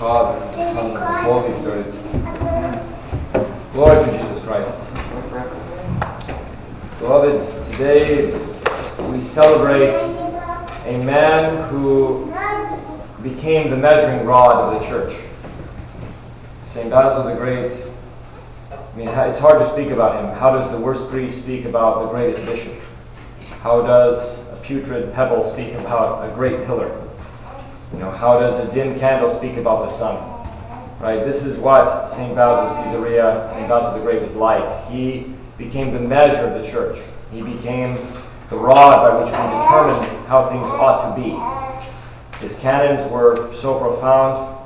Father, and the Son, and the Holy Spirit. Glory to Jesus Christ. Beloved, today we celebrate a man who became the measuring rod of the church. St Basil the Great. I mean, it's hard to speak about him. How does the worst priest speak about the greatest bishop? How does a putrid pebble speak about a great pillar? How does a dim candle speak about the sun? Right? This is what St Basil of Caesarea, St Basil the Great was like. He became the measure of the church. He became the rod by which we determine how things ought to be. His canons were so profound.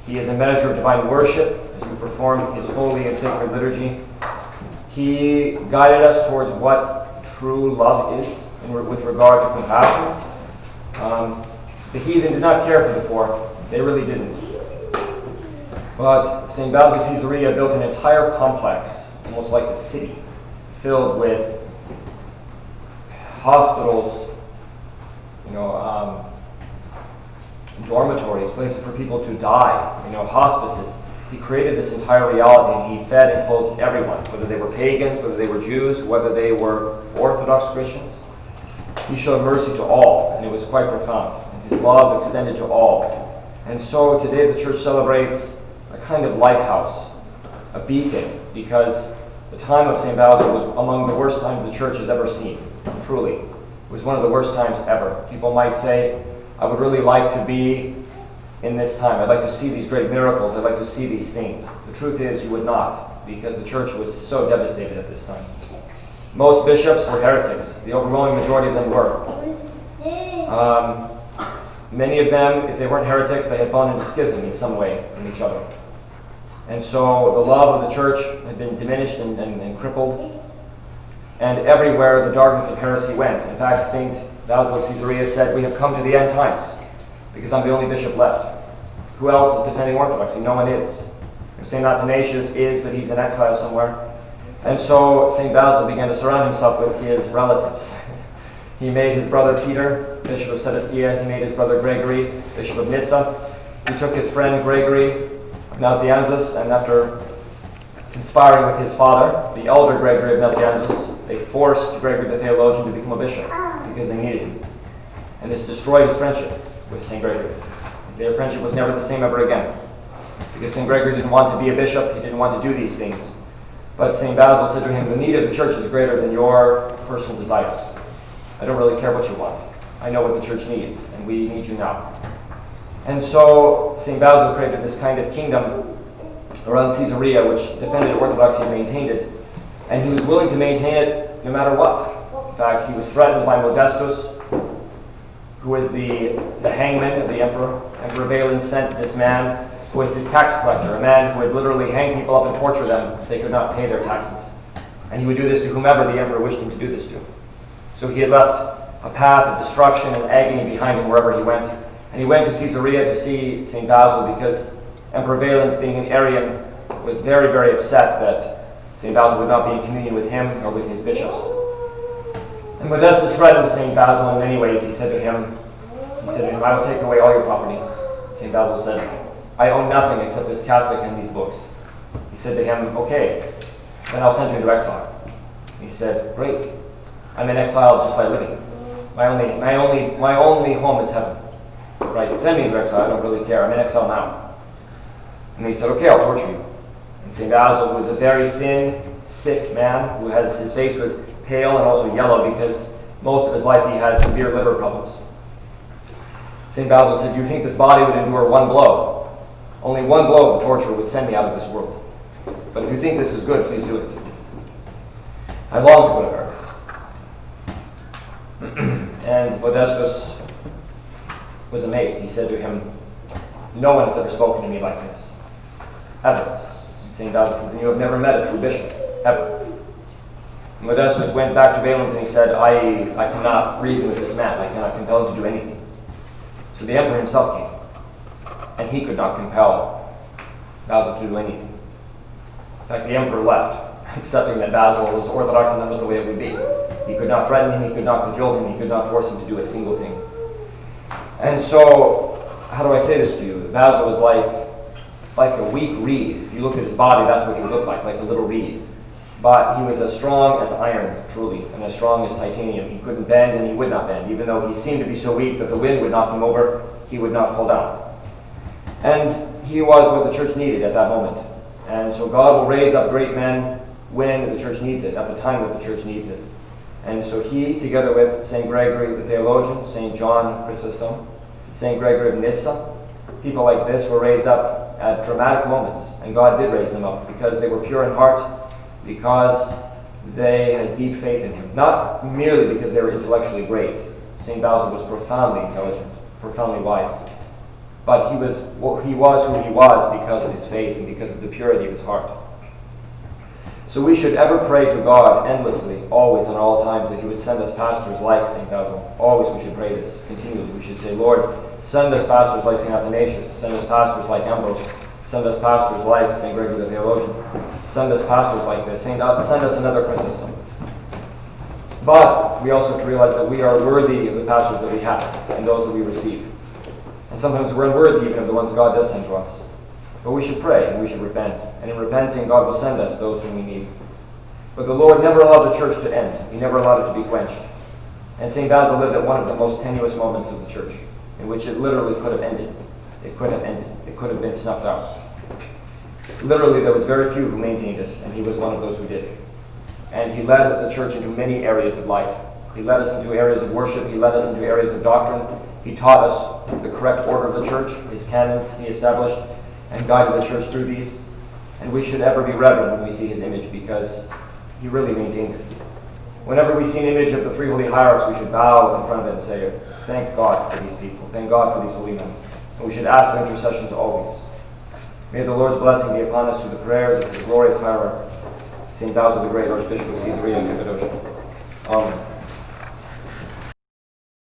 He is a measure of divine worship as we perform his holy and sacred liturgy. He guided us towards what true love is with regard to compassion. The heathen did not care for the poor. They really didn't. But St. Basil of Caesarea built an entire complex, almost like a city, filled with hospitals, dormitories, places for people to die, hospices. He created this entire reality, and he fed and clothed everyone, whether they were pagans, whether they were Jews, whether they were Orthodox Christians. He showed mercy to all, and it was quite profound. And his love extended to all. And so today the church celebrates a kind of lighthouse, a beacon, because the time of St. Basil was among the worst times the church has ever seen, truly. It was one of the worst times ever. People might say, I would really like to be in this time. I'd like to see these great miracles. I'd like to see these things. The truth is you would not, because the church was so devastated at this time. Most bishops were heretics. The overwhelming majority of them were. Many of them, if they weren't heretics, they had fallen into schism in some way from each other. And so the love of the church had been diminished and crippled. And everywhere the darkness of heresy went. In fact, St. Basil of Caesarea said, we have come to the end times, because I'm the only bishop left. Who else is defending orthodoxy? No one is. St. Athanasius is, but he's in exile somewhere. And so St. Basil began to surround himself with his relatives. He made his brother Peter, Bishop of Sedestia. He made his brother Gregory, Bishop of Nyssa. He took his friend Gregory of Nazianzus, and after conspiring with his father, the elder Gregory of Nazianzus, they forced Gregory the theologian to become a bishop because they needed him. And this destroyed his friendship with St. Gregory. Their friendship was never the same ever again, because St. Gregory didn't want to be a bishop. He didn't want to do these things. But St. Basil said to him, the need of the church is greater than your personal desires. I don't really care what you want. I know what the church needs, and we need you now. And so St. Basil created this kind of kingdom around Caesarea, which defended orthodoxy and maintained it. And he was willing to maintain it no matter what. In fact, he was threatened by Modestus, who was the hangman of the emperor. Emperor Valens sent this man who was his tax collector, a man who would literally hang people up and torture them if they could not pay their taxes. And he would do this to whomever the emperor wished him to do this to. So he had left a path of destruction and agony behind him wherever he went. And he went to Caesarea to see St. Basil because Emperor Valens, being an Arian, was very, very upset that St. Basil would not be in communion with him or with his bishops. And Modestus threatened St. Basil in many ways. He said to him, I will take away all your property. St. Basil said, I own nothing except this cassock and these books. He said to him, okay, then I'll send you into exile. He said, great. I'm in exile just by living. My only home is heaven. Right? Send me into exile. I don't really care. I'm in exile now. And he said, okay, I'll torture you. And St. Basil was a very thin, sick man his face was pale and also yellow because most of his life he had severe liver problems. St. Basil said, do you think this body would endure one blow? Only one blow of the torture would send me out of this world. But if you think this is good, please do it. I long to go to paradise. And Modestus was amazed. He said to him, no one has ever spoken to me like this. Ever. And St. Basil said, then you have never met a true bishop. Ever. Modestus went back to Valens and he said, I cannot reason with this man. I cannot compel him to do anything. So the emperor himself came. And he could not compel Basil to do anything. In fact, the emperor left, accepting that Basil was orthodox and that was the way it would be. He could not threaten him, he could not cajole him, he could not force him to do a single thing. And so, how do I say this to you? Basil was like like a weak reed. If you look at his body, that's what he would look like a little reed. But he was as strong as iron, truly, and as strong as titanium. He couldn't bend, and he would not bend. Even though he seemed to be so weak that the wind would knock him over, he would not fall down. And he was what the church needed at that moment. And so God will raise up great men when the church needs it, at the time that the church needs it. And so he, together with St. Gregory the theologian, St. John Chrysostom, St. Gregory of Nyssa, people like this were raised up at dramatic moments. And God did raise them up because they were pure in heart, because they had deep faith in him. Not merely because they were intellectually great. St. Basil was profoundly intelligent, profoundly wise. But he was who he was because of his faith and because of the purity of his heart. So we should ever pray to God endlessly, always and all times, that he would send us pastors like St. Basil. Always we should pray this, continually. We should say, Lord, send us pastors like St. Athanasius, send us pastors like Ambrose, send us pastors like St. Gregory the theologian, send us pastors like this, send us another Chrysostom. But we also have to realize that we are worthy of the pastors that we have and those that we receive. And sometimes we're unworthy even of the ones God does send to us. But we should pray and we should repent. And in repenting, God will send us those whom we need. But the Lord never allowed the church to end. He never allowed it to be quenched. And St. Basil lived at one of the most tenuous moments of the church, in which it literally could have ended. It could have ended. It could have been snuffed out. Literally, there was very few who maintained it, and he was one of those who did. And he led the church into many areas of life. He led us into areas of worship. He led us into areas of doctrine. He taught us the correct order of the church. His canons he established and guided the church through these. And we should ever be reverent when we see his image, because he really maintained it. Whenever we see an image of the three holy hierarchs, we should bow in front of it and say, thank God for these people. Thank God for these holy men. And we should ask their intercessions always. May the Lord's blessing be upon us through the prayers of his glorious hierarch, St. Basil the Great, Archbishop of Caesarea and Cappadocia.